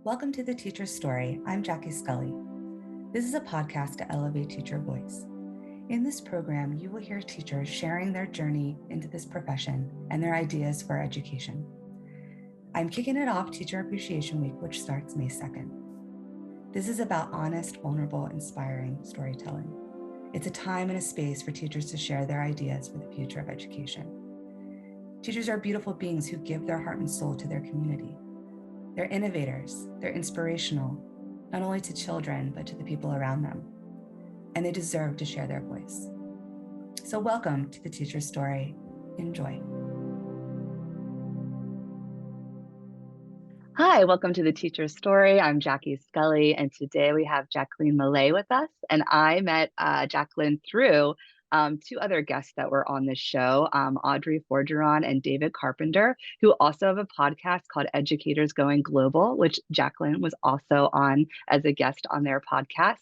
Welcome to The Teacher's Story. I'm Jackie Scully. This is a podcast to elevate teacher voice. In this program, you will hear teachers sharing their journey into this profession and their ideas for education. I'm kicking it off Teacher Appreciation Week, which starts May 2nd. This is about honest, vulnerable, inspiring storytelling. It's a time and a space for teachers to share their ideas for the future of education. Teachers are beautiful beings who give their heart and soul to their community. They're innovators, they're inspirational, not only to children, but to the people around them. And they deserve to share their voice. So welcome to The Teacher's Story. Enjoy. Hi, welcome to The Teacher's Story. I'm Jackie Scully, and today we have Jacqueline Mallais with us. And I met Jacqueline through two other guests that were on this show, Audrey Forgeron and David Carpenter, who also have a podcast called Educators Going Global, which Jacqueline was also on as a guest on their podcast.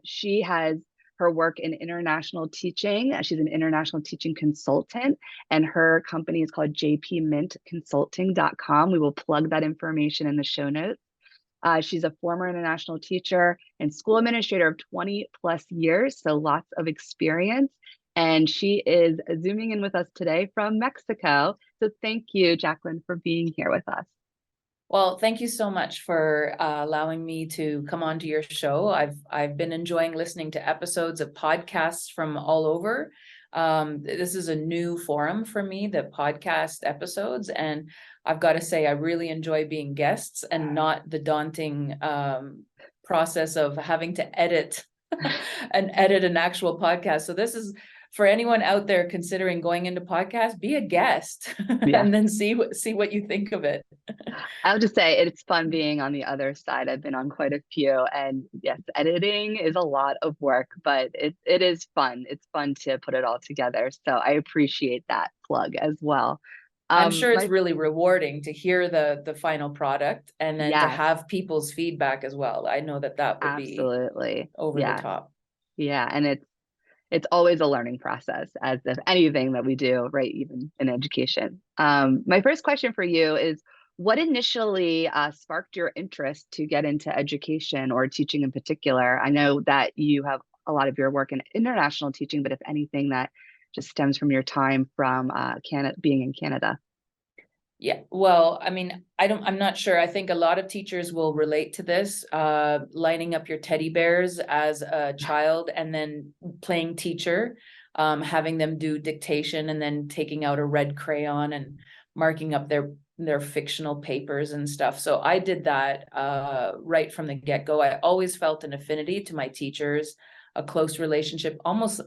She has her work in international teaching. She's an international teaching consultant, and her company is called jpmintconsulting.com. We will plug that information in the show notes. She's a former international teacher and school administrator of 20 plus years, so lots of experience. And she is zooming in with us today from Mexico. So thank you, Jacqueline, for being here with us. Well, thank you so much for allowing me to come onto your show. I've been enjoying listening to episodes of podcasts from all over. This is a new forum for me, the podcast episodes, and I've got to say I really enjoy being guests and not the daunting process of having to edit an actual podcast. So this is for anyone out there considering going into podcast, be a guest and then see what you think of it. I'll just say it's fun being on the other side. I've been on quite a few, and yes, editing is a lot of work, but it is fun. It's fun to put it all together. So I appreciate that plug as well. I'm sure it's really rewarding to hear the final product and then to have people's feedback as well. I know that would absolutely be over the top. Yeah, and it's always a learning process, as if anything that we do, right, even in education. My first question for you is, what initially sparked your interest to get into education or teaching in particular? I know that you have a lot of your work in international teaching, but if anything that just stems from your time from being in Canada. Yeah, well, I mean, I'm not sure. I think a lot of teachers will relate to this, lining up your teddy bears as a child and then playing teacher, having them do dictation and then taking out a red crayon and marking up their fictional papers and stuff. So I did that right from the get-go. I always felt an affinity to my teachers, a close relationship, almost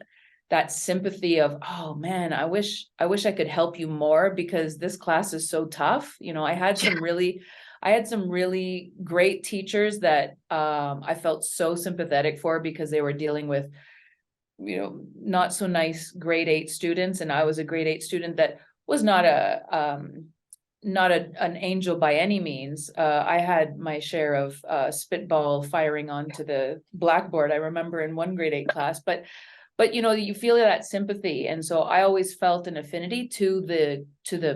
that sympathy of, oh man, I wish I could help you more because this class is so tough. You know, I had some really great teachers that I felt so sympathetic for because they were dealing with, you know, not so nice grade 8 students. And I was a grade 8 student that was not an angel by any means. I had my share of spitball firing onto the blackboard. I remember in one grade 8 class, but you know, you feel that sympathy. And so I always felt an affinity to the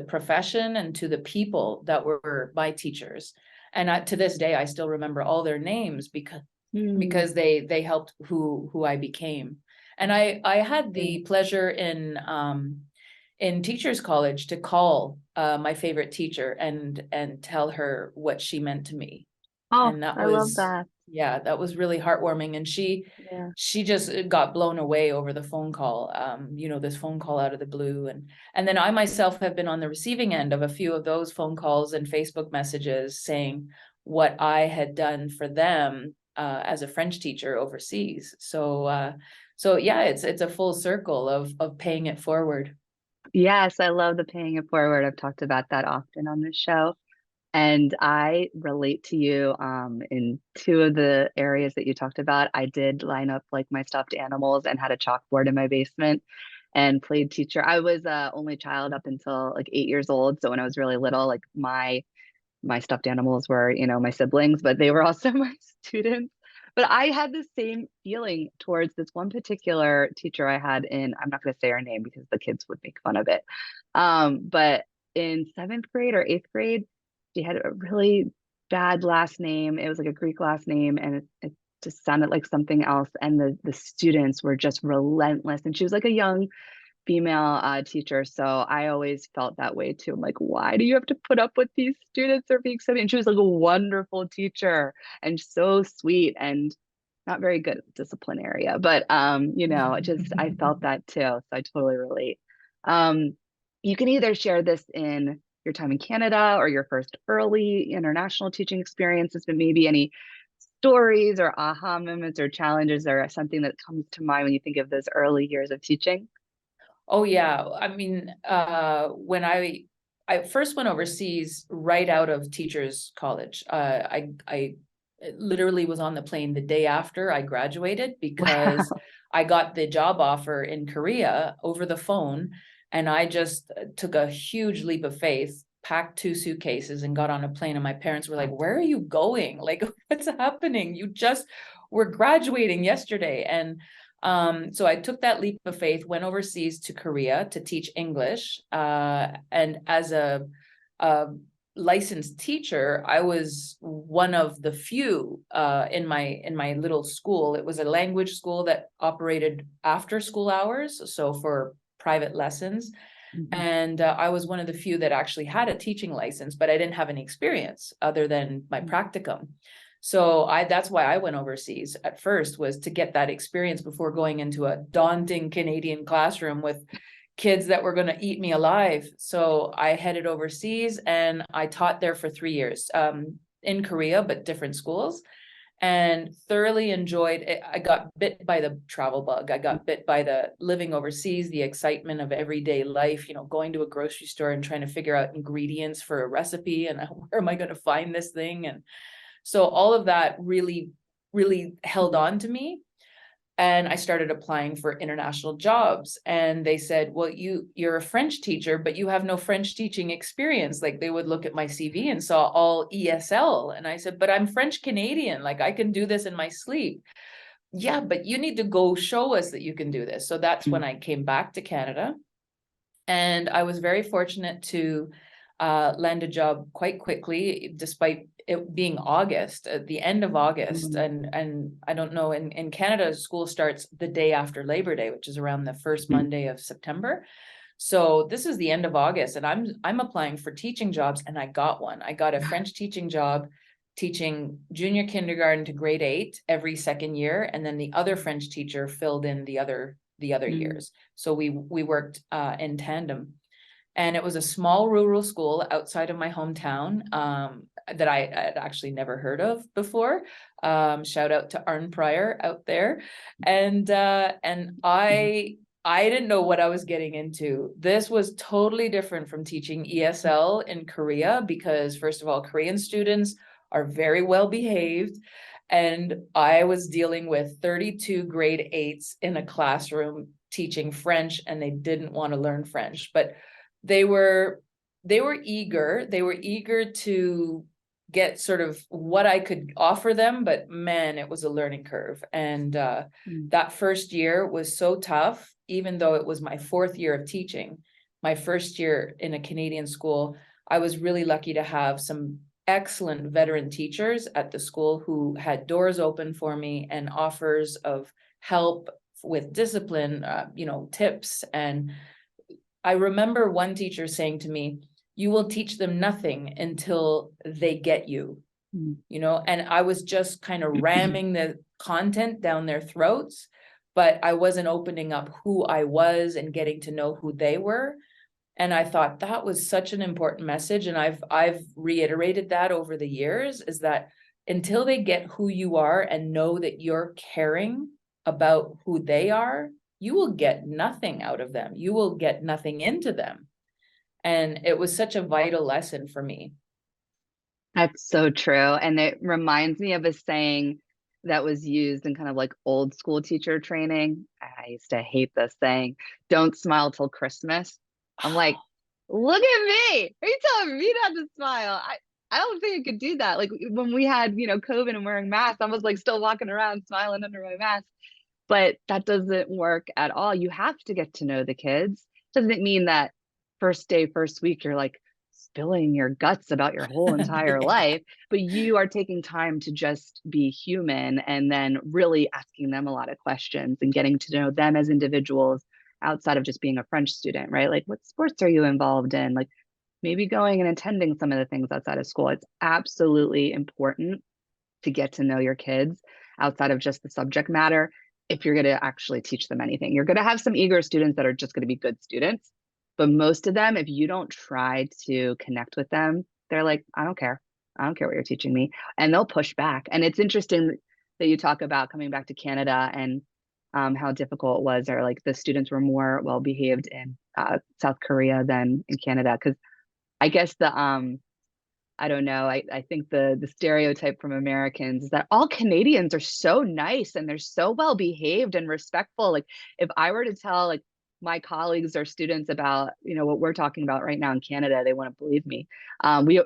profession and to the people that were my teachers. And to this day, I still remember all their names because they helped who I became. And I had the pleasure in Teachers College to call my favorite teacher and tell her what she meant to me. Oh, and I love that. Yeah, that was really heartwarming. And she just got blown away over the phone call, you know, this phone call out of the blue. And then I myself have been on the receiving end of a few of those phone calls and Facebook messages saying what I had done for them as a French teacher overseas. So yeah, it's a full circle of paying it forward. Yes, I love the paying it forward. I've talked about that often on this show. And I relate to you in two of the areas that you talked about. I did line up like my stuffed animals and had a chalkboard in my basement and played teacher. I was only child up until like 8 years old. So when I was really little, like my stuffed animals were, you know, my siblings, but they were also my students. But I had the same feeling towards this one particular teacher I had I'm not going to say her name because the kids would make fun of it. But in 7th grade or 8th grade, she had a really bad last name. It was like a Greek last name, and it just sounded like something else. And the students were just relentless. And she was like a young female teacher. So I always felt that way too. I'm like, why do you have to put up with these students are being so mean? And she was like a wonderful teacher and so sweet and not very good at the discipline area. But you know, just I felt that too. So I totally relate. You can either share this in your time in Canada or your first early international teaching experiences, but maybe any stories or aha moments or challenges or something that comes to mind when you think of those early years of teaching. Oh yeah, I mean, when I first went overseas right out of teachers college, I literally was on the plane the day after I graduated because Wow. I got the job offer in Korea over the phone, and I just took a huge leap of faith, packed 2 suitcases, and got on a plane. And my parents were like, "Where are you going? Like, what's happening? You just were graduating yesterday." And so I took that leap of faith, went overseas to Korea to teach English. And as a licensed teacher, I was one of the few in my little school. It was a language school that operated after school hours, so for private lessons. Mhm. And I was one of the few that actually had a teaching license, but I didn't have any experience other than my practicum. So that's why I went overseas at first, was to get that experience before going into a daunting Canadian classroom with kids that were going to eat me alive. So I headed overseas and I taught there for 3 years, in Korea, but different schools, and thoroughly enjoyed it. I got bit by the travel bug. I got bit by the living overseas, the excitement of everyday life, you know, going to a grocery store and trying to figure out ingredients for a recipe and where am I going to find this thing? And so all of that really, really held on to me. And I started applying for international jobs. And they said, well, you're a French teacher, but you have no French teaching experience. Like, they would look at my CV and saw all ESL. And I said, but I'm French Canadian. Like, I can do this in my sleep. Yeah, but you need to go show us that you can do this. So that's when I came back to Canada. And I was very fortunate to land a job quite quickly, despite it being August, at the end of August. And I don't know, in Canada, school starts the day after Labor Day, which is around the first Monday of September. So this is the end of August, and I'm applying for teaching jobs, and I got one. I got a French teaching job, teaching junior kindergarten to grade 8 every second year, and then the other French teacher filled in the other years. So we worked in tandem. And it was a small rural school outside of my hometown, that I had actually never heard of before. Shout out to Arn Pryor out there. And I didn't know what I was getting into. This was totally different from teaching ESL in Korea, because first of all, Korean students are very well behaved. And I was dealing with 32 grade 8s in a classroom teaching French, and they didn't want to learn French, but they were eager to get sort of what I could offer them, but man, it was a learning curve. And that first year was so tough, even though it was my 4th year of teaching. My first year in a Canadian school, I was really lucky to have some excellent veteran teachers at the school who had doors open for me and offers of help with discipline, tips. And I remember one teacher saying to me, you will teach them nothing until they get you, and I was just kind of ramming the content down their throats, but I wasn't opening up who I was and getting to know who they were. And I thought that was such an important message. And I've reiterated that over the years, is that until they get who you are and know that you're caring about who they are, you will get nothing out of them. You will get nothing into them. And it was such a vital lesson for me. That's so true. And it reminds me of a saying that was used in kind of like old school teacher training. I used to hate this saying, don't smile till Christmas. I'm like, look at me. Are you telling me not to smile? I don't think I could do that. Like when we had, COVID and wearing masks, I was like still walking around smiling under my mask. But that doesn't work at all. You have to get to know the kids. Doesn't mean that first day, first week, you're like spilling your guts about your whole entire Yeah. life, but you are taking time to just be human and then really asking them a lot of questions and getting to know them as individuals outside of just being a French student, right? Like, what sports are you involved in? Like, maybe going and attending some of the things outside of school. It's absolutely important to get to know your kids outside of just the subject matter if you're going to actually teach them anything. You're going to have some eager students that are just going to be good students, but most of them, if you don't try to connect with them, they're like, I don't care. I don't care what you're teaching me. And they'll push back. And it's interesting that you talk about coming back to Canada and how difficult it was, or like the students were more well behaved in South Korea than in Canada. Because I guess I don't know. I think the stereotype from Americans is that all Canadians are so nice and they're so well behaved and respectful. Like, if I were to tell like my colleagues or students about, you know, what we're talking about right now in Canada, they wouldn't believe me.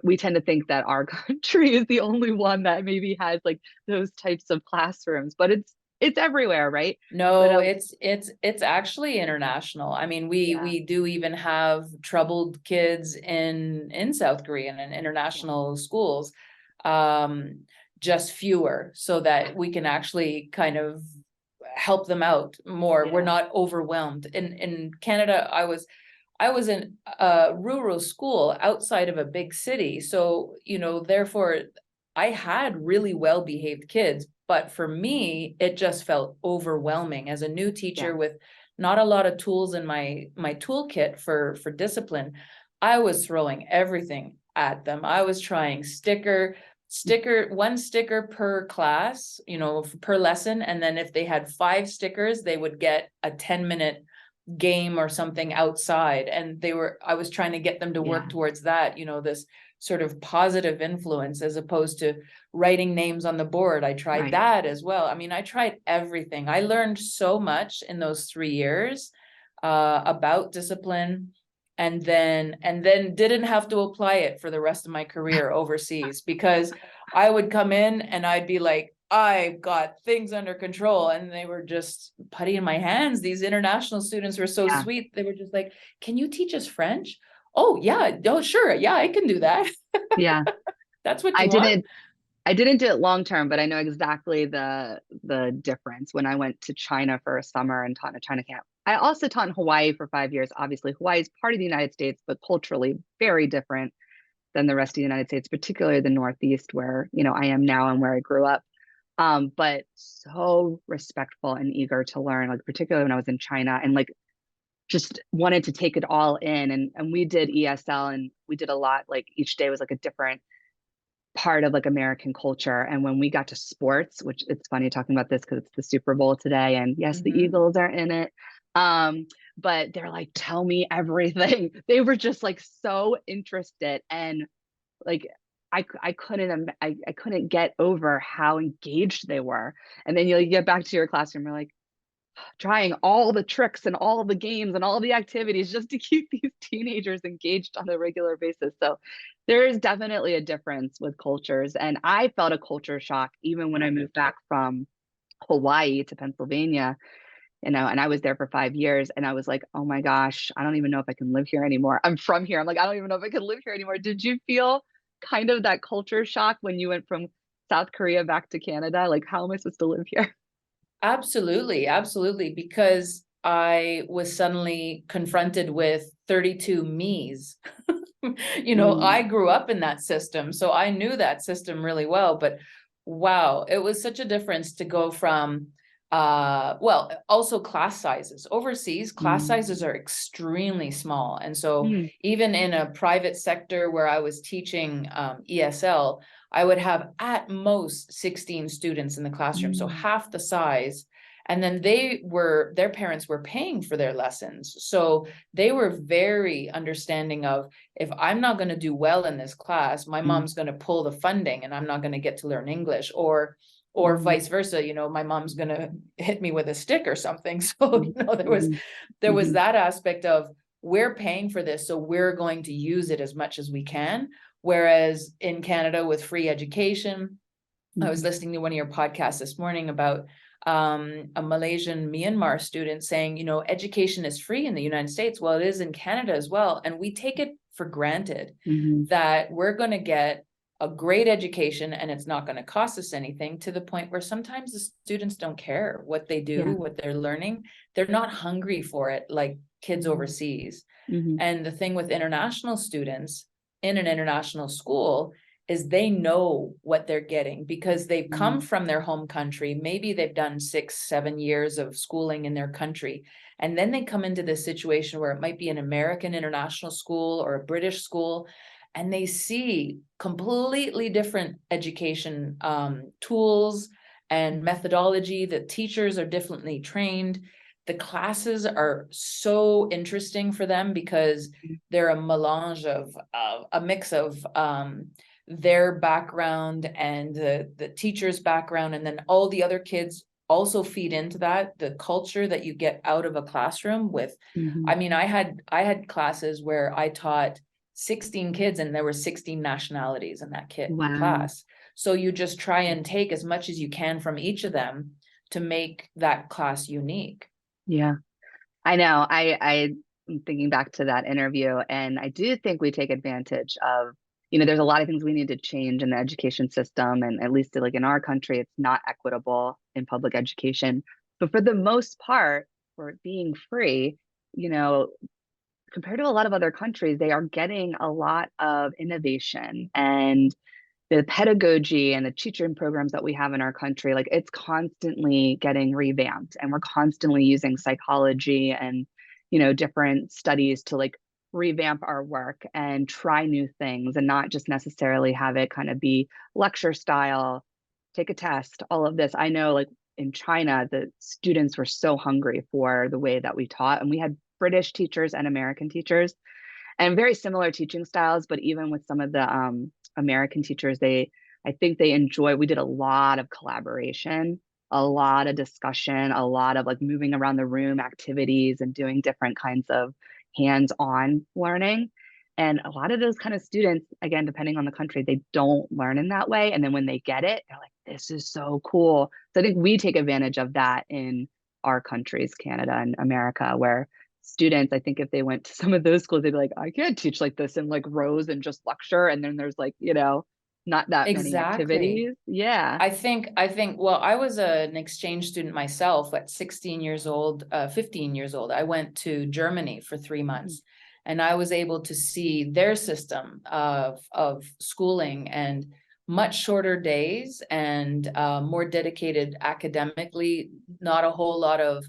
We tend to think that our country is the only one that maybe has like those types of classrooms, but it's everywhere, right? But No, it's actually international. I mean, yeah, we do even have troubled kids in South Korea and in international schools. Um, just fewer so that we can actually kind of help them out more. We're yeah, not overwhelmed. In Canada, I was in a rural school outside of a big city. So, you know, therefore I had really well-behaved kids, but for me, it just felt overwhelming as a new yeah, teacher with not a lot of tools in my toolkit for discipline. I was throwing everything at them. I was trying one sticker per class, you know, per lesson. And then if they had 5 stickers, they would get a 10-minute game or something outside. And I was trying to get them to work yeah, towards that, you know, this sort of positive influence as opposed to writing names on the board. I tried right. that as well. I mean, I tried everything. I learned so much in those 3 years about discipline, and then didn't have to apply it for the rest of my career overseas, because I would come in and I'd be like, I got things under control, and they were just putty in my hands. These international students were so Yeah, sweet. They were just like, can you teach us French? Oh yeah, oh sure, yeah, I can do that. yeah. That's what I you want? didn't I didn't do it long term, but I know exactly the difference when I went to China for a summer and taught in a China camp. I also taught in Hawaii for 5 years. Obviously, Hawaii is part of the United States, but culturally very different than the rest of the United States, particularly the Northeast, where, you know, I am now and where I grew up. But so respectful and eager to learn, like particularly when I was in China, and like just wanted to take it all in. And we did ESL, and we did a lot. Like each day was like a different part of like American culture. And when we got to sports, which it's funny talking about this because it's the Super Bowl today, and yes, the Mm-hmm. Eagles are in it. But they're like, tell me everything. They were just like so interested, and like I couldn't get over how engaged they were. And then you get back to your classroom, you're like, trying all the tricks and all the games and all the activities just to keep these teenagers engaged on a regular basis. So there is definitely a difference with cultures. And I felt a culture shock even when I moved back from Hawaii to Pennsylvania, you know, and I was there for 5 years, and I was like, oh my gosh, I don't even know if I can live here anymore. I'm from here. I'm like, I don't even know if I can live here anymore. Did you feel kind of that culture shock when you went from South Korea back to Canada? Like, how am I supposed to live here? Absolutely, absolutely. Because I was suddenly confronted with 32 me's. You know, I Mm, grew up in that system, so I knew that system really well. But wow, it was such a difference to go from well, also class sizes. Overseas, class sizes mm, are extremely small. And so mm. even in a private sector where I was teaching ESL, I would have at most 16 students in the classroom, so Mm, half the size. And then their parents were paying for their lessons. So they were very understanding of, if I'm not going to do well in this class, my mm, mom's going to pull the funding and I'm not going to get to learn English, or mm, vice versa, you know, my mom's going to hit me with a stick or something. So, mhm, you know, mhm, there was mhm, that aspect of, we're paying for this, so we're going to use it as much as we can. Whereas in Canada with free education, I was mhm, listening to one of your podcasts this morning about a Malaysian Myanmar student saying, you know, education is free in the United States. Well, it is in Canada as well. And we take it for granted Mm-hmm. that we're going to get a great education and it's not going to cost us anything, to the point where sometimes the students don't care what they do, Yeah. what they're learning. They're not hungry for it like kids overseas. Mm-hmm. And the thing with international students in an international school is they know what they're getting because they've come from their home country. Maybe they've done 6-7 years of schooling in their country. And then they come into this situation where it might be an American international school or a British school, and they see completely different education tools and methodology. The teachers are differently trained. The classes are so interesting for them because they're a melange of a mix of their background and the teacher's background, and then all the other kids also feed into that, the culture that you get out of a classroom with. Mm-hmm. I mean, I had classes where I taught 16 kids and there were 16 nationalities in that Wow. class. So you just try and take as much as you can from each of them to make that class unique. Yeah, I know. I'm thinking back to that interview, and I do think we take advantage of, there's a lot of things we need to change in the education system, and at least like in our country, it's not equitable in public education. But for the most part, for it being free, compared to a lot of other countries, they are getting a lot of innovation, and the pedagogy and the teaching programs that we have in our country, like it's constantly getting revamped, and we're constantly using psychology and, different studies to like revamp our work and try new things, and not just necessarily have it kind of be lecture style, take a test, all of this. I know like in China, the students were so hungry for the way that we taught, and we had British teachers and American teachers and very similar teaching styles. But even with some of the American teachers, I think they enjoy, we did a lot of collaboration, a lot of discussion, a lot of like moving around the room activities and doing different kinds of hands-on learning. And a lot of those kind of students, again, depending on the country, they don't learn in that way. And then when they get it, they're like, this is so cool. So I think we take advantage of that in our countries, Canada and America, where students, I think if they went to some of those schools, they'd be like, I can't teach like this in like rows and just lecture. And then there's like, not that many activities. Yeah. I think, well, I was an exchange student myself at 16 years old, 15 years old. I went to Germany for 3 months, and I was able to see their system of schooling, and much shorter days and more dedicated academically, not a whole lot of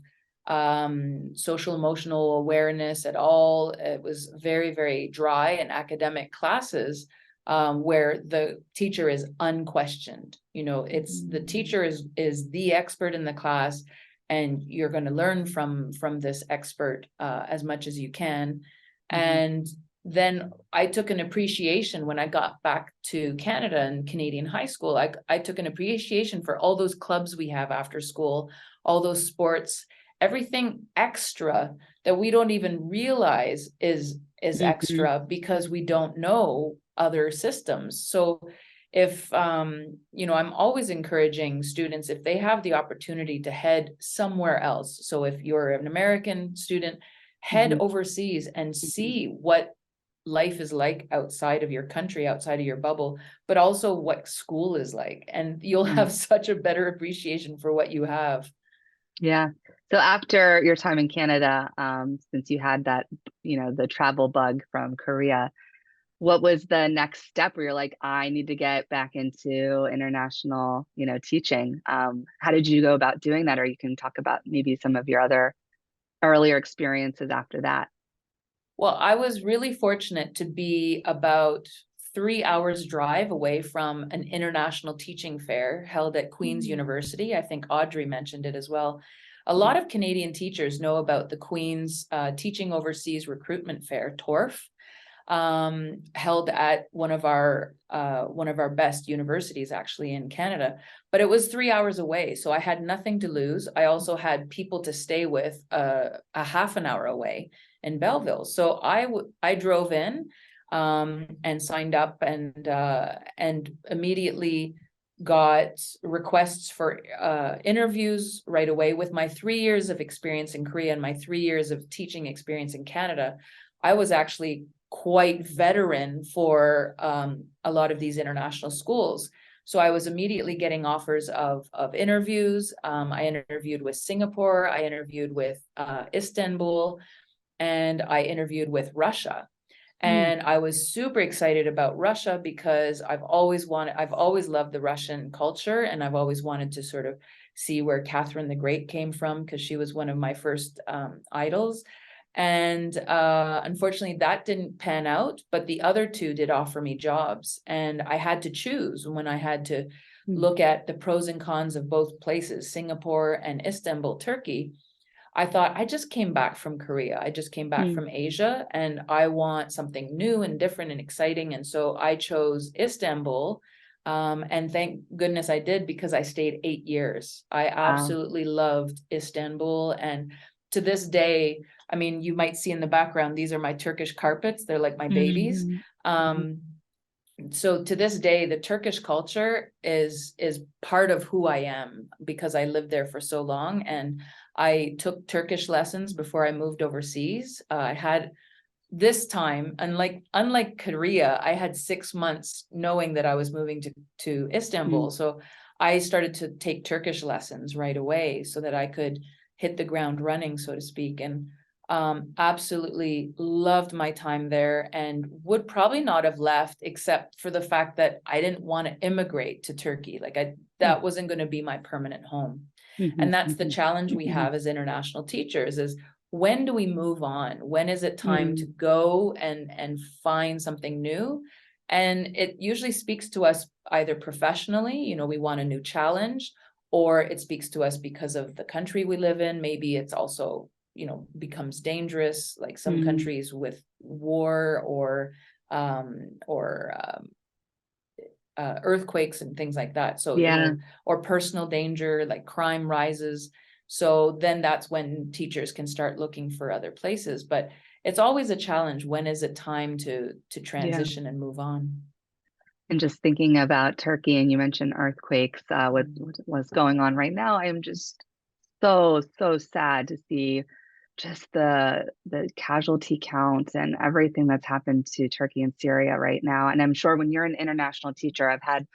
social emotional awareness at all. It was very, very dry and academic classes, where the teacher is unquestioned. It's the teacher is the expert in the class, and you're going to learn from this expert as much as you can. And then I took an appreciation when I got back to Canada and Canadian high school. I took an appreciation for all those clubs we have after school, all those sports, everything extra that we don't even realize is extra because we don't know other systems. So if I'm always encouraging students, if they have the opportunity to head somewhere else. So if you're an American student, head overseas and see what life is like outside of your country, outside of your bubble, but also what school is like, and you'll have such a better appreciation for what you have. Yeah. So after your time in Canada, since you had that, the travel bug from Korea, what was the next step where you're like, I need to get back into international, teaching? How did you go about doing that? Or you can talk about maybe some of your other earlier experiences after that. Well, I was really fortunate to be about 3 hours drive away from an international teaching fair held at Queen's University. I think Audrey mentioned it as well. A lot of Canadian teachers know about the Queen's Teaching Overseas Recruitment Fair, TORF, held at one of our best universities actually in Canada, but it was 3 hours away. So I had nothing to lose. I also had people to stay with a half an hour away in Belleville. So I drove in and signed up and immediately got requests for interviews right away. With my 3 years of experience in Korea and my 3 years of teaching experience in Canada, I was actually quite veteran for a lot of these international schools. So I was immediately getting offers of interviews. I interviewed with Singapore, I interviewed with Istanbul, and I interviewed with Russia. And I was super excited about Russia because I've always loved the Russian culture, and I've always wanted to sort of see where Catherine the Great came from, because she was one of my first idols. And unfortunately, that didn't pan out, but the other two did offer me jobs, and I had to choose when I had to look at the pros and cons of both places, Singapore and Istanbul, Turkey. I thought, I just came back from Korea. I just came back from Asia, and I want something new and different and exciting. And so I chose Istanbul. And thank goodness I did, because I stayed 8 years. I absolutely loved Istanbul. And to this day, I mean, you might see in the background, these are my Turkish carpets. They're like my babies. So to this day, the Turkish culture is part of who I am, because I lived there for so long, and I took Turkish lessons before I moved overseas. I had this time, unlike Korea, I had 6 months knowing that I was moving to Istanbul. So I started to take Turkish lessons right away so that I could hit the ground running, so to speak. And absolutely loved my time there, and would probably not have left except for the fact that I didn't want to immigrate to Turkey. That wasn't going to be my permanent home. And that's the challenge we have as international teachers, is when do we move on? When is it time to go and find something new? And it usually speaks to us either professionally, we want a new challenge, or it speaks to us because of the country we live in. Maybe it's also becomes dangerous, like some countries with war or earthquakes and things like that. So, or personal danger, like crime rises. So then that's when teachers can start looking for other places. But it's always a challenge. When is it time to transition and move on? And just thinking about Turkey, and you mentioned earthquakes, what's going on right now, I am just so sad to see just the casualty count and everything that's happened to Turkey and Syria right now. And I'm sure when you're an international teacher, I've had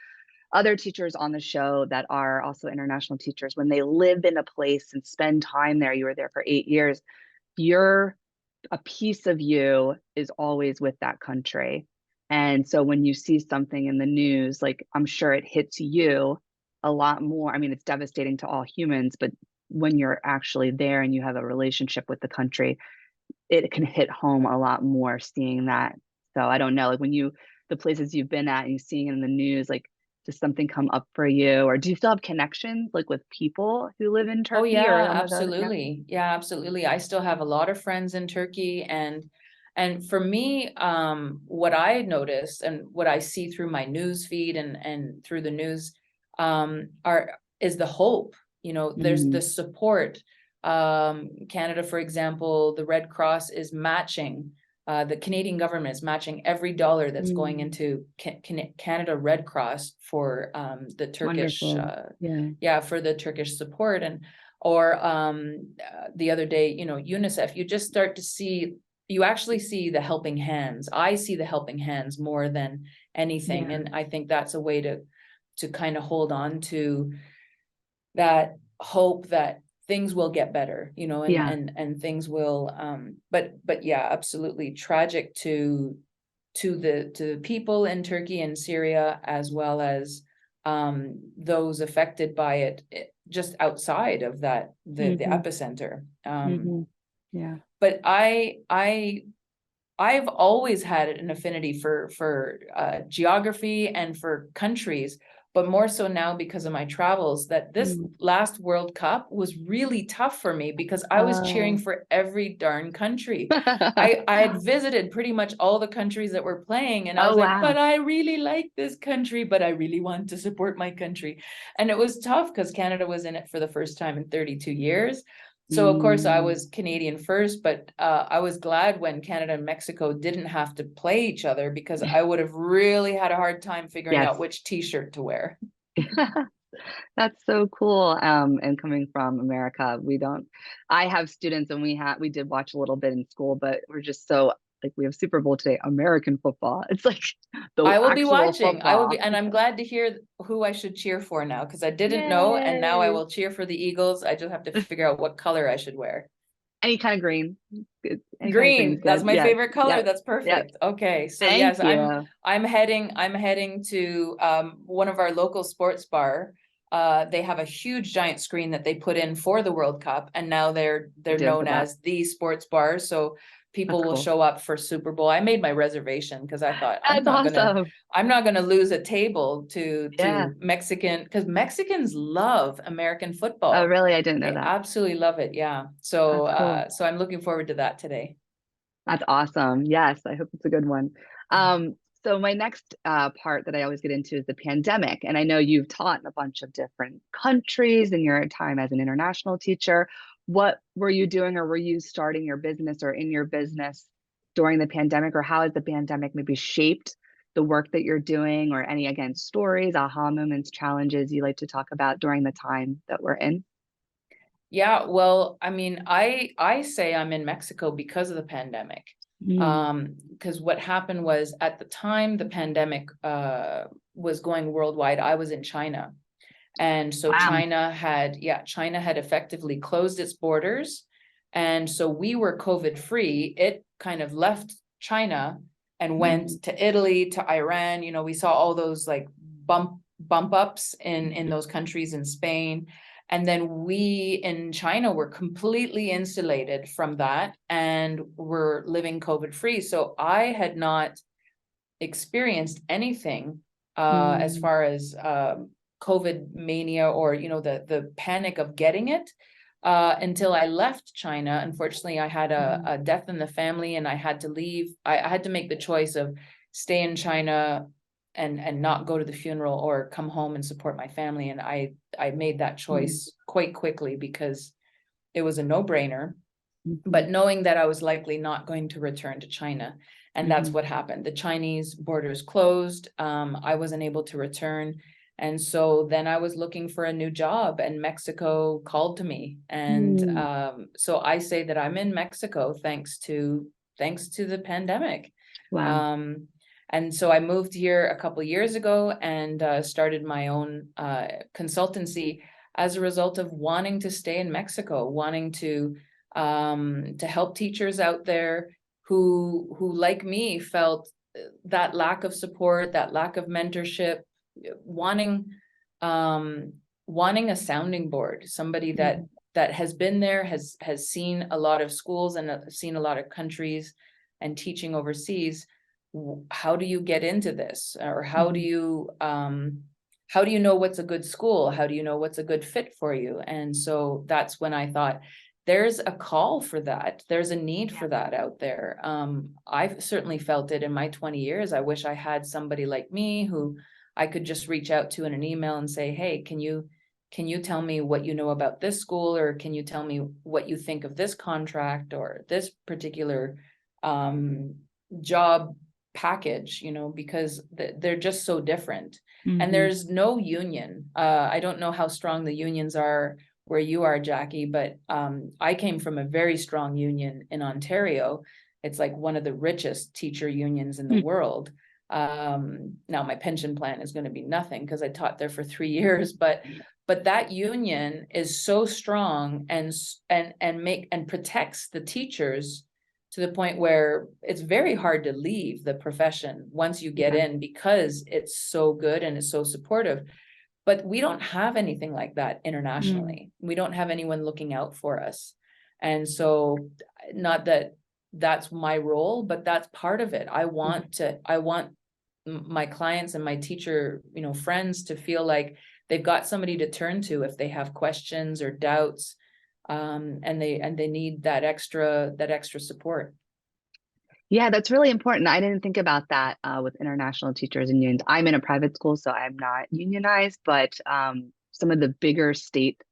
other teachers on the show that are also international teachers, when they live in a place and spend time there, you were there for 8 years, a piece of you is always with that country. And so when you see something in the news, like, I'm sure it hits you a lot more. I mean, it's devastating to all humans, but when you're actually there and you have a relationship with the country, it can hit home a lot more seeing that. So I don't know, like, the places you've been at and you seeing it in the news, like, does something come up for you, or do you still have connections like with people who live in Turkey? Oh yeah, or absolutely. Yeah, absolutely. I still have a lot of friends in Turkey, and for me, what I noticed and what I see through my news feed and through the news, is the hope. There's the support. Canada, for example, the Red Cross is matching. The Canadian government is matching every dollar that's going into Canada Red Cross for the Turkish, for the Turkish support. Or the other day, UNICEF. You just start to see. You actually see the helping hands. I see the helping hands more than anything, and I think that's a way to kind of hold on to that hope that things will get better, and things will, but yeah, absolutely tragic to the people in Turkey and Syria, as well as those affected by it just outside of that, the epicenter. But I've always had an affinity for geography and for countries, but more so now because of my travels, that this last World Cup was really tough for me, because I was cheering for every darn country. I had visited pretty much all the countries that were playing, and I was like, but I really like this country, but I really want to support my country. And it was tough because Canada was in it for the first time in 32 years. So of course I was Canadian first, but I was glad when Canada and Mexico didn't have to play each other, because I would have really had a hard time figuring out which t-shirt to wear. That's so cool. And coming from America, I have students, and we did watch a little bit in school, but we're just so like we have Super Bowl today, American football. It's like the I will be actual watching. I will football. be, and I'm glad to hear who I should cheer for now, because I didn't know, and now I Yay. will cheer for the Eagles. I just have to figure out what color I should wear. Any kind of green. Good. Any kind of green is Green, that's good. my Yeah. favorite color. Yep. That's Yep. perfect. Okay, so Thank yes, you. I'm heading to one of our local sports bar. They have a huge giant screen that they put in for the World Cup, and now they're Did for known that. as the sports bar. So people That's will cool. show up for Super Bowl. I made my reservation because I thought That's awesome. I'm not gonna lose a table to Yeah. Mexican, because Mexicans love American Oh, football. really? I didn't know They that. absolutely love it. Yeah. So That's cool. so I'm looking forward to that today. That's awesome. Yes, I hope it's a good one. So my next part that I always get into is the pandemic. And I know you've taught in a bunch of different countries in your time as an international teacher. What were you doing, or were you starting your business or in your business during the pandemic, or how has the pandemic maybe shaped the work that you're doing, or any, again, stories, aha moments, challenges you like to talk about during the time that we're in? Yeah, well, I mean, I say I'm in Mexico because of the pandemic. Mm. Because what happened was, at the time the pandemic was going worldwide, I was in China. And so Wow. China had effectively closed its borders. And so we were COVID free. It kind of left China and went to Italy, to Iran. You know, we saw all those like bump ups in those countries, in Spain. And then we in China were completely insulated from that and were living COVID free. So I had not experienced anything as far as COVID mania, or, you know, the panic of getting it until I left China. Unfortunately, I had a death in the family, and I had to leave. I had to make the choice of stay in China and not go to the funeral, or come home and support my family. And I made that choice quite quickly, because it was a no-brainer, but knowing that I was likely not going to return to China. And that's what happened. The Chinese borders closed. I wasn't able to return. And so then I was looking for a new job, and Mexico called to me. And so I say that I'm in Mexico thanks to the pandemic. Wow. And so I moved here a couple of years ago, and started my own consultancy as a result of wanting to stay in Mexico, wanting to help teachers out there who like me felt that lack of support, that lack of mentorship, wanting a sounding board, somebody that has been there, has seen a lot of schools, and seen a lot of countries, and teaching overseas. How do you get into this? Or how do you know what's a good school? How do you know what's a good fit for you? And so that's when I thought, there's a call for that. There's a need for that out there. I've certainly felt it in my 20 years. I wish I had somebody like me who I could just reach out to in an email and say, hey, can you tell me what you know about this school? Or can you tell me what you think of this contract, or this particular job package, you know, because they're just so different. And there's no union. I don't know how strong the unions are where you are, Jackie, but I came from a very strong union in Ontario. It's like one of the richest teacher unions in the world. Now my pension plan is going to be nothing, because I taught there for 3 years, but that union is so strong, and protects the teachers to the point where it's very hard to leave the profession once you get in, because it's so good and it's so supportive. But we don't have anything like that internationally. We don't have anyone looking out for us. And so, not that that's my role, but that's part of it. I want my clients and my teacher, you know, friends to feel like they've got somebody to turn to if they have questions or doubts, and they need that extra support. Yeah, that's really important. I didn't think about that with international teachers and unions. I'm in a private school, so I'm not unionized, but some of the bigger state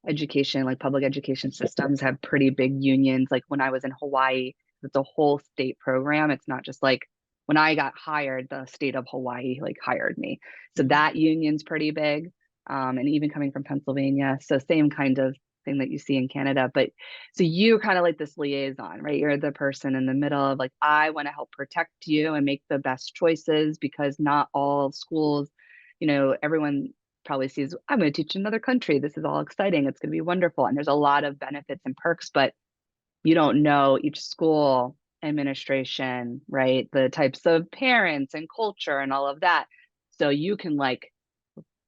education, like public education systems, have pretty big unions. Like when I was in Hawaii, it's a whole state program. It's not just like when I got hired, the state of Hawaii like hired me. So that union's pretty big. And even coming from Pennsylvania, so same kind of thing that you see in Canada. But so you're kind of like this liaison, right? You're the person in the middle of like, I want to help protect you and make the best choices, because not all schools, everyone probably sees, I'm going to teach in another country. This is all exciting. It's going to be wonderful. And there's a lot of benefits and perks, but you don't know each school administration, right? The types of parents and culture and all of that. So you can like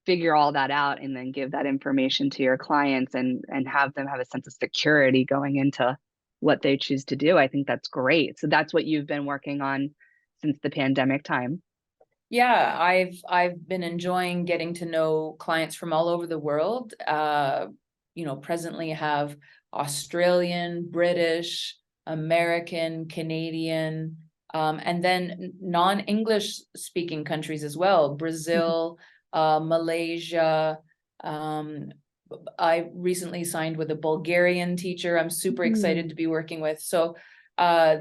figure all that out and then give that information to your clients and have them have a sense of security going into what they choose to do. I think that's great. So that's what you've been working on since the pandemic time. Yeah, I've been enjoying getting to know clients from all over the world. Presently have Australian, British, American, Canadian, and then non-English speaking countries as well. Brazil, Malaysia. I recently signed with a Bulgarian teacher I'm super excited to be working with. So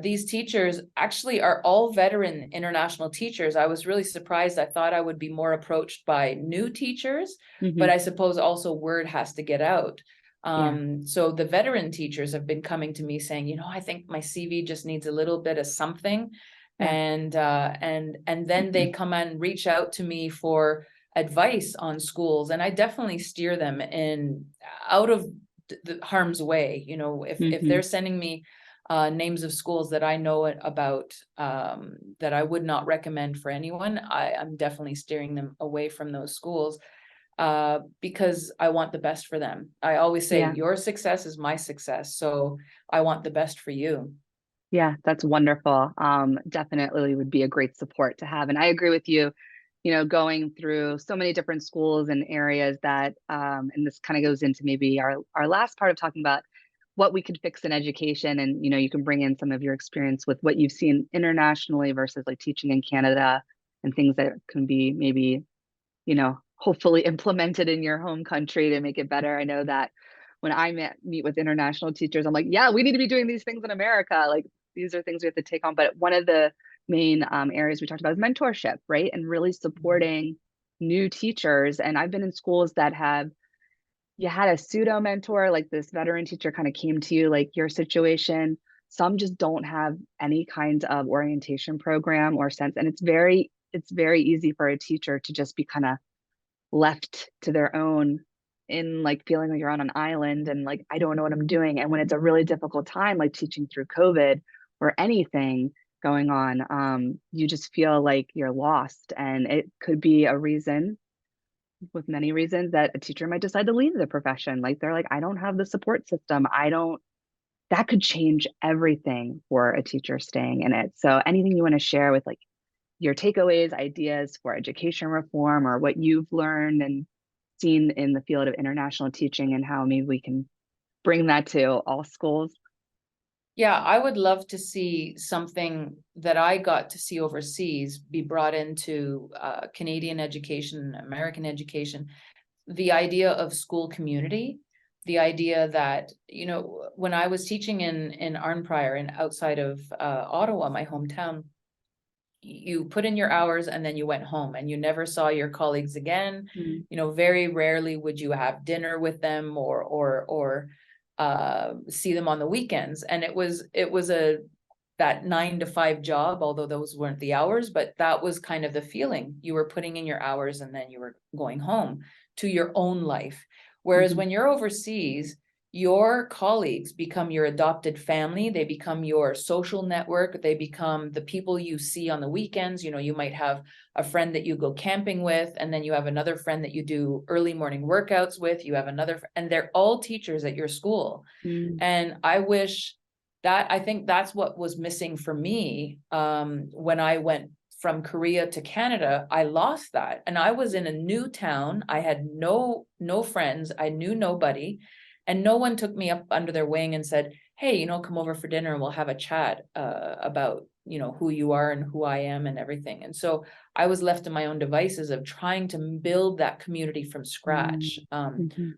these teachers actually are all veteran international teachers. I was really surprised. I thought I would be more approached by new teachers, but I suppose also word has to get out. So the veteran teachers have been coming to me saying, I think my CV just needs a little bit of something. And then they come and reach out to me for advice on schools, and I definitely steer them out of the harm's way. If they're sending me names of schools that I know about, that I would not recommend for anyone, I'm definitely steering them away from those schools, because I want the best for them. I always say your success is my success, so I want the best for you. Yeah, that's wonderful. Definitely would be a great support to have. And I agree with you, going through so many different schools and areas that, and this kind of goes into maybe our last part of talking about what we could fix in education. And, you can bring in some of your experience with what you've seen internationally versus like teaching in Canada and things that can be maybe, hopefully implemented in your home country to make it better. I know that when I meet with international teachers, I'm like, yeah, we need to be doing these things in America. Like, these are things we have to take on. But one of the main areas we talked about is mentorship, right? And really supporting new teachers. And I've been in schools that you had a pseudo mentor, like this veteran teacher kind of came to you, like your situation. Some just don't have any kind of orientation program or sense. And it's very easy for a teacher to just be kind of left to their own, in like feeling like you're on an island and like, I don't know what I'm doing. And when it's a really difficult time, like teaching through COVID or anything going on, you just feel like you're lost. And it could be a reason, with many reasons, that a teacher might decide to leave the profession. Like they're like, I don't have the support system. That could change everything for a teacher staying in it. So anything you want to share with like your takeaways, ideas for education reform, or what you've learned and seen in the field of international teaching, and how maybe we can bring that to all schools? Yeah, I would love to see something that I got to see overseas be brought into Canadian education, American education. The idea of school community, the idea that, when I was teaching in Arnprior and outside of Ottawa, my hometown, you put in your hours and then you went home and you never saw your colleagues again. Very rarely would you have dinner with them or see them on the weekends. And it was that 9 to 5 job, although those weren't the hours, but that was kind of the feeling. You were putting in your hours and then you were going home to your own life. Whereas when you're overseas, your colleagues become your adopted family. They become your social network. They become the people you see on the weekends. You might have a friend that you go camping with, and then you have another friend that you do early morning workouts with. You have another, and they're all teachers at your school. And I think that's what was missing for me. When I went from Korea to Canada, I lost that. And I was in a new town. I had no friends. I knew nobody. And no one took me up under their wing and said, hey, come over for dinner and we'll have a chat about, who you are and who I am and everything. And so I was left to my own devices of trying to build that community from scratch,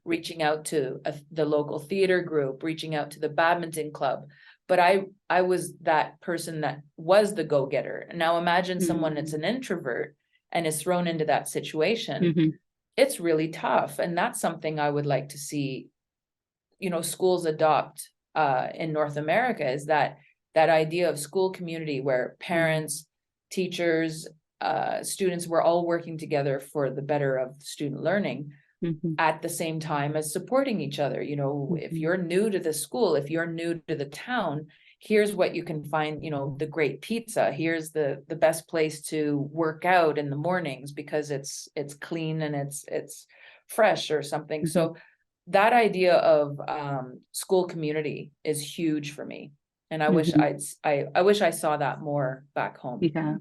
reaching out to the local theater group, reaching out to the badminton club. But I was that person that was the go-getter. Now imagine someone that's an introvert and is thrown into that situation. It's really tough. And that's something I would like to see schools adopt in North America, is that idea of school community where parents, teachers, students were all working together for the better of student learning, at the same time as supporting each other. If you're new to the school, if you're new to the town, here's what you can find, the great pizza. Here's the best place to work out in the mornings because it's clean and it's fresh or something. So that idea of school community is huge for me. And I wish I wish I saw that more back home. Yeah.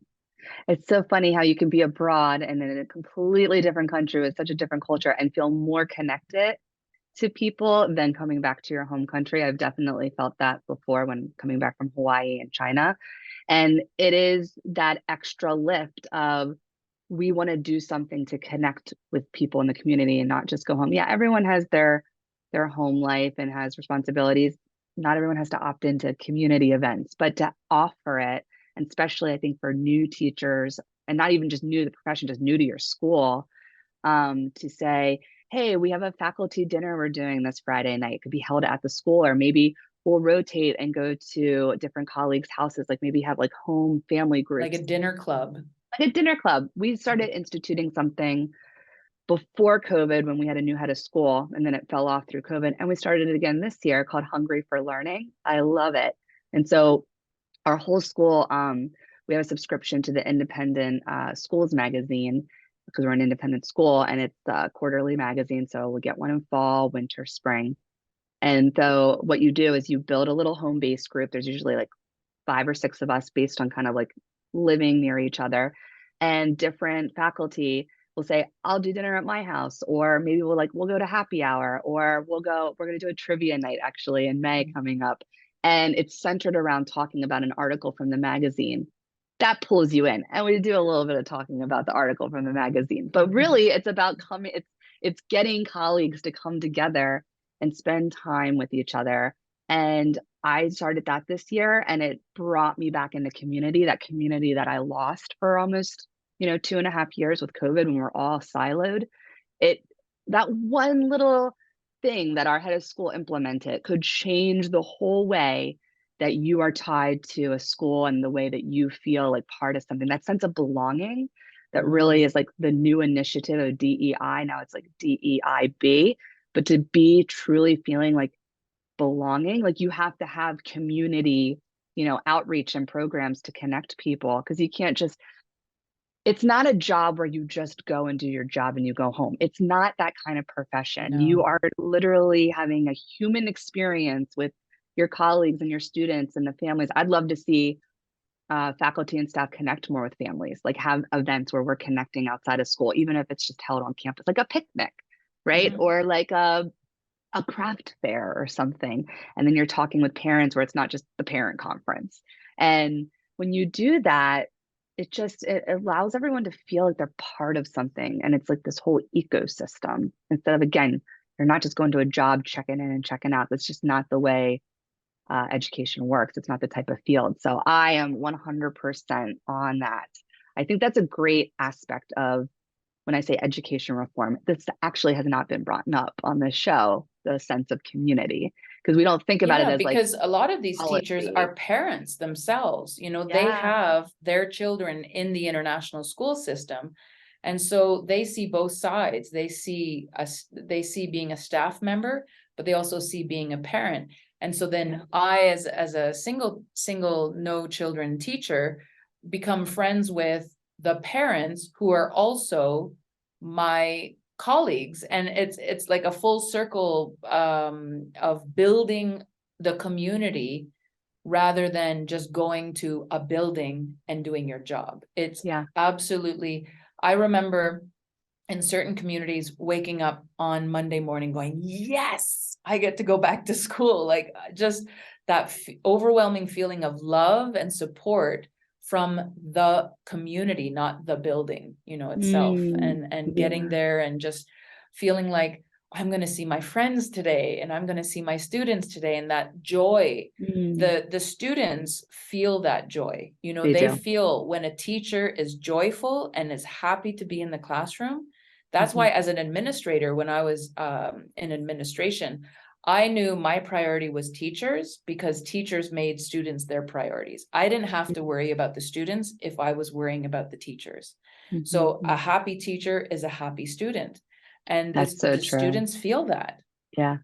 It's so funny how you can be abroad and in a completely different country with such a different culture and feel more connected to people than coming back to your home country. I've definitely felt that before when coming back from Hawaii and China. And it is that extra lift of, we want to do something to connect with people in the community and not just go home. Yeah, everyone has their home life and has responsibilities. Not everyone has to opt into community events, but to offer it, and especially I think for new teachers, and not even just new to the profession, just new to your school, to say, hey, we have a faculty dinner we're doing this Friday night. It could be held at the school, or maybe we'll rotate and go to different colleagues' houses, like maybe have like home family groups. Like a dinner club. Like a dinner club. We started instituting something before COVID when we had a new head of school, and then it fell off through COVID. And we started it again this year called Hungry for Learning. I love it. And so our whole school, we have a subscription to the Independent Schools magazine because we're an independent school, and it's a quarterly magazine. So we'll get one in fall, winter, spring. And so what you do is you build a little home-based group. There's usually like 5 or 6 of us based on kind of like living near each other, and different faculty will say, I'll do dinner at my house, or maybe we'll go to happy hour, or we're going to do a trivia night actually in May coming up. And it's centered around talking about an article from the magazine that pulls you in. And we do a little bit of talking about the article from the magazine, but really it's about it's getting colleagues to come together and spend time with each other. And I started that this year, and it brought me back into community, that community that I lost for almost, 2.5 years with COVID when we're all siloed. That one little thing that our head of school implemented could change the whole way that you are tied to a school and the way that you feel like part of something. That sense of belonging that really is like the new initiative of DEI. Now it's like DEIB, but to be truly feeling like belonging, like you have to have community, outreach and programs to connect people, because you can't just, it's not a job where you just go and do your job and you go home. It's not that kind of profession. No. You are literally having a human experience with your colleagues and your students and the families. I'd love to see faculty and staff connect more with families, like have events where we're connecting outside of school, even if it's just held on campus, like a picnic, right? Or like a craft fair or something. And then you're talking with parents where it's not just the parent conference. And when you do that, it allows everyone to feel like they're part of something. And it's like this whole ecosystem, instead of, again, you're not just going to a job, checking in and checking out. That's just not the way education works. It's not the type of field. So I am 100% on that. I think that's a great aspect of when I say education reform. This actually has not been brought up on this show, the sense of community, because we don't think about it as because like, a lot of these policy. teachers are parents themselves. They Yeah. have their children in the international school system. And so they see both sides. They see being a staff member, but they also see being a parent. And so then I, as a single no children teacher, become friends with the parents who are also my colleagues, and it's like a full circle of building the community rather than just going to a building and doing your job. It's absolutely, I remember in certain communities waking up on Monday morning going, yes, I get to go back to school. Like just that overwhelming feeling of love and support from the community, not the building, itself, and getting there and just feeling like I'm going to see my friends today, and I'm going to see my students today, and that joy. The students feel that joy. They feel when a teacher is joyful and is happy to be in the classroom. That's why, as an administrator, when I was in administration, I knew my priority was teachers because teachers made students their priorities. I didn't have to worry about the students if I was worrying about the teachers. So a happy teacher is a happy student. And That's so the true. students feel that. Yeah.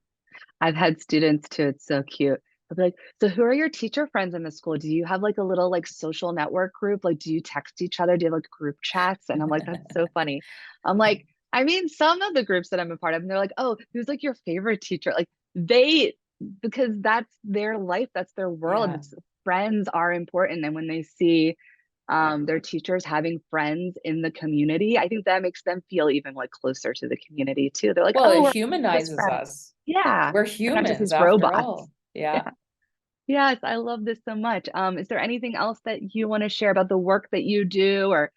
I've had students too. It's so cute. I'll be like, so who are your teacher friends in the school? Do you have like a little like social network group? Like, do you text each other? Do you have like group chats? And I'm like, that's so funny. I'm like, I mean, some of the groups that I'm a part of, and they're like, oh, who's like your favorite teacher? Like because that's their life, that's their world. Yeah. Friends are important. And when they see their teachers having friends in the community, I think that makes them feel even like closer to the community too. They're like, Well, oh, it we're best humanizes friends. us. Yeah. We're We're not just humans these after robots. all. Yeah. Yes, I love this so much. Is there anything else that you want to share about the work that you do or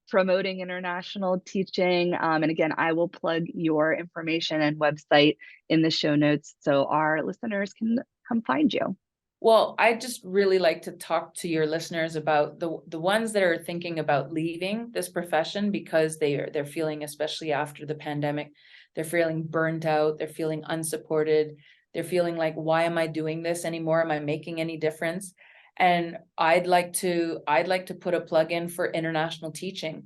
promoting international teaching? And again, I will plug your information and website in the show notes so our listeners can come find you. Well, I just really like to talk to your listeners about the ones that are thinking about leaving this profession because they're feeling, especially after the pandemic, they're feeling burnt out, they're feeling unsupported, they're feeling like, why am I doing this anymore? Am I making any difference? And I'd like to put a plug in for international teaching.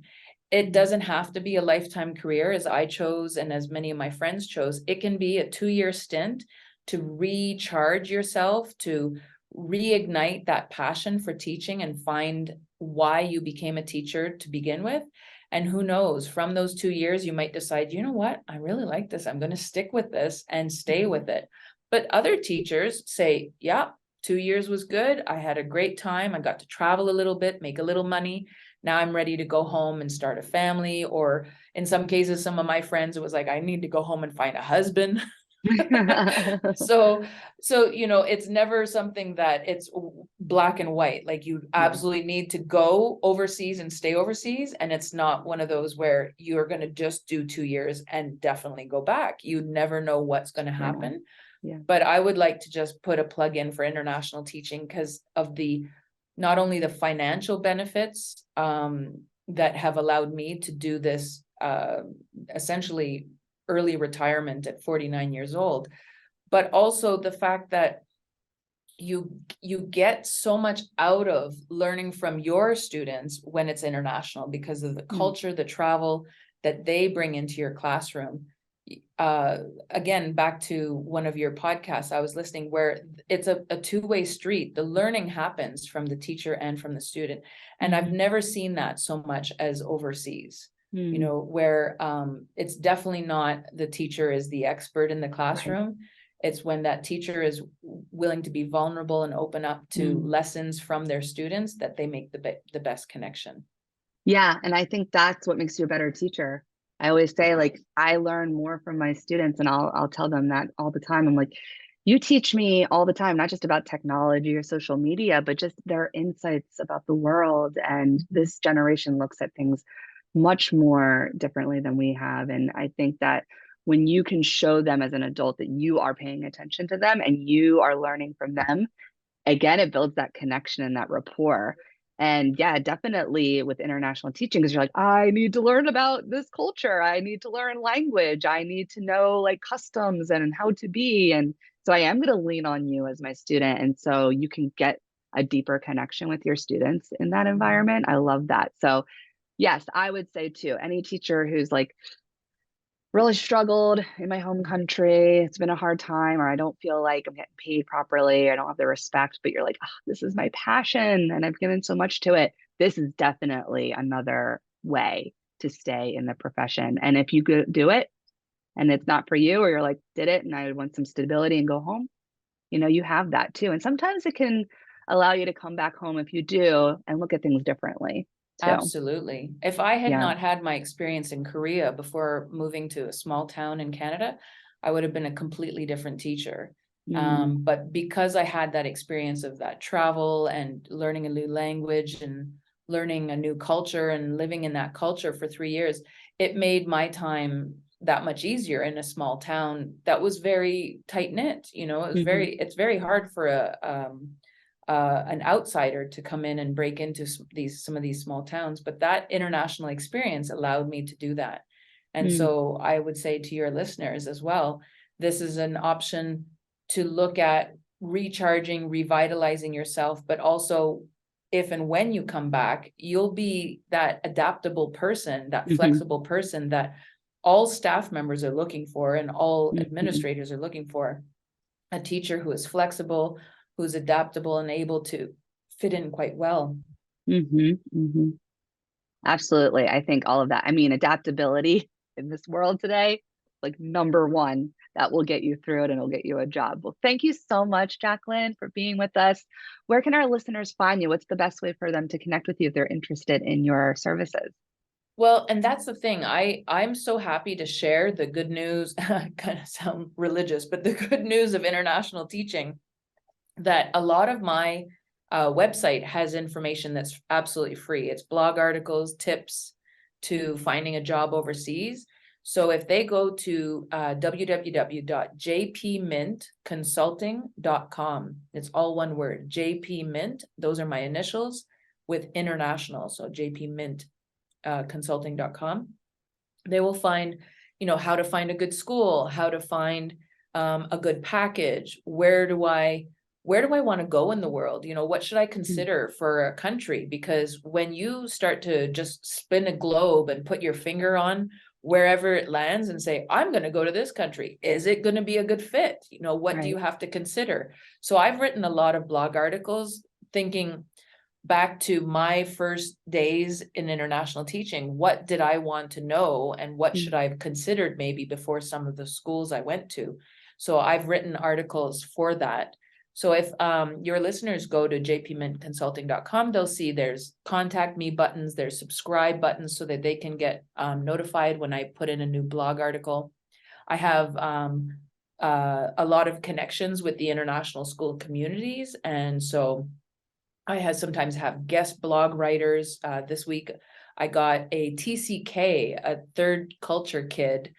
It doesn't have to be a lifetime career as I chose and as many of my friends chose. It can be a 2-year stint to recharge yourself, to reignite that passion for teaching and find why you became a teacher to begin with. And who knows, from those 2 years, you might decide, you know what, I really like this. I'm going to stick with this and stay with it. But other teachers say, yeah, 2 years was good. I had a great time. I got to travel a little bit, make a little money. Now I'm ready to go home and start a family. Or in some cases, some of my friends, it was like, I need to go home and find a husband. So, it's never something that it's black and white. Like you absolutely need to go overseas and stay overseas. And it's not one of those where you're going to just do 2 years and definitely go back. You never know what's going to happen. Yeah. But I would like to just put a plug in for international teaching because of not only the financial benefits that have allowed me to do this essentially early retirement at 49 years old, but also the fact that you get so much out of learning from your students when it's international because of the culture, the travel that they bring into your classroom. Again, back to one of your podcasts I was listening where it's a two-way street. The learning happens from the teacher and from the student. And I've never seen that so much as overseas. Where it's definitely not the teacher is the expert in the classroom. Right. It's when that teacher is willing to be vulnerable and open up to lessons from their students that they make the best connection. Yeah, and I think that's what makes you a better teacher. I always say, like, I learn more from my students, and I'll tell them that all the time. I'm like, you teach me all the time, not just about technology or social media, but just their insights about the world. And this generation looks at things much more differently than we have. And I think that when you can show them as an adult that you are paying attention to them and you are learning from them, again, it builds that connection and that rapport. And yeah, definitely with international teaching, because you're like, I need to learn about this culture. I need to learn language. I need to know like customs and how to be. And so I am going to lean on you as my student. And so you can get a deeper connection with your students in that environment. I love that. So yes, I would say too, any teacher who's like, really struggled in my home country, it's been a hard time, or I don't feel like I'm getting paid properly, I don't have the respect, but you're like, oh, this is my passion and I've given so much to it. This is definitely another way to stay in the profession. And if you do it and it's not for you, or you're like, did it and I want some stability and go home, you have that too. And sometimes it can allow you to come back home if you do and look at things differently too. Absolutely. If I had not had my experience in Korea before moving to a small town in Canada, I would have been a completely different teacher. But because I had that experience of that travel and learning a new language and learning a new culture and living in that culture for 3 years, it made my time that much easier in a small town that was very tight knit. It was it's very hard for an outsider to come in and break into some of these small towns, but that international experience allowed me to do that. And so I would say to your listeners as well, this is an option to look at recharging, revitalizing yourself, but also if and when you come back, you'll be that adaptable person, that flexible person that all staff members are looking for and all administrators are looking for. A teacher who is flexible, who's adaptable and able to fit in quite well. Absolutely. I think all of that. I mean, adaptability in this world today, like number one, that will get you through it and it'll get you a job. Well, thank you so much, Jacqueline, for being with us. Where can our listeners find you? What's the best way for them to connect with you if they're interested in your services? Well, and that's the thing. I'm so happy to share the good news, kind of sound religious, but the good news of international teaching, that a lot of my website has information that's absolutely free. It's blog articles, tips to finding a job overseas. So if they go to www.jpmintconsulting.com, it's all one word, JP Mint, those are my initials with international, so jpmintconsulting.com. They will find, how to find a good school, how to find a good package, where do I want to go in the world? What should I consider for a country? Because when you start to just spin a globe and put your finger on wherever it lands and say, I'm going to go to this country, is it going to be a good fit? What do you have to consider? So I've written a lot of blog articles thinking back to my first days in international teaching. What did I want to know and what should I have considered maybe before some of the schools I went to? So I've written articles for that. So if your listeners go to jpmintconsulting.com, they'll see there's contact me buttons, there's subscribe buttons so that they can get notified when I put in a new blog article. I have a lot of connections with the international school communities. And so I sometimes have guest blog writers. This week, I got a TCK, a third culture kid,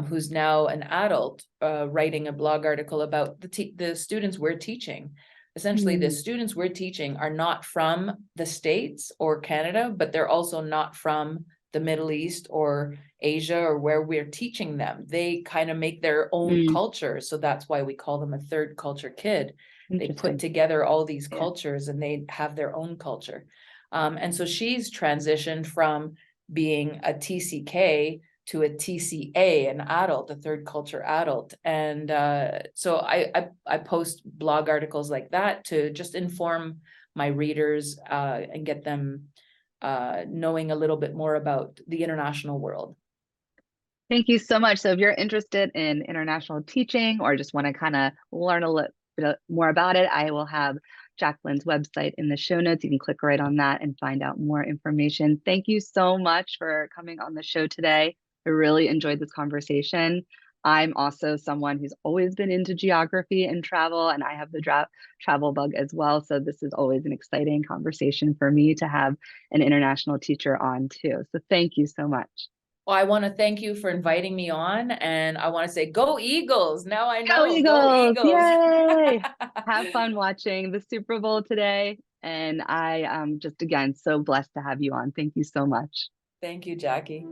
who's now an adult, writing a blog article about the students we're teaching. Essentially, the students we're teaching are not from the States or Canada, but they're also not from the Middle East or Asia or where we're teaching them. They kind of make their own culture. So that's why we call them a third culture kid. They put together all these cultures and they have their own culture. And so she's transitioned from being a TCK to a TCA, an adult, a third culture adult. And so I post blog articles like that to just inform my readers and get them knowing a little bit more about the international world. Thank you so much. So if you're interested in international teaching or just want to kind of learn a little bit more about it, I will have Jacqueline's website in the show notes. You can click right on that and find out more information. Thank you so much for coming on the show today. I really enjoyed this conversation. I'm also someone who's always been into geography and travel, and I have the travel bug as well. So this is always an exciting conversation for me to have an international teacher on too. So thank you so much. Well, I want to thank you for inviting me on, and I want to say, go Eagles. Now I know. Go Eagles. Go Eagles. Yay. Have fun watching the Super Bowl today. And I am just, again, so blessed to have you on. Thank you so much. Thank you, Jackie.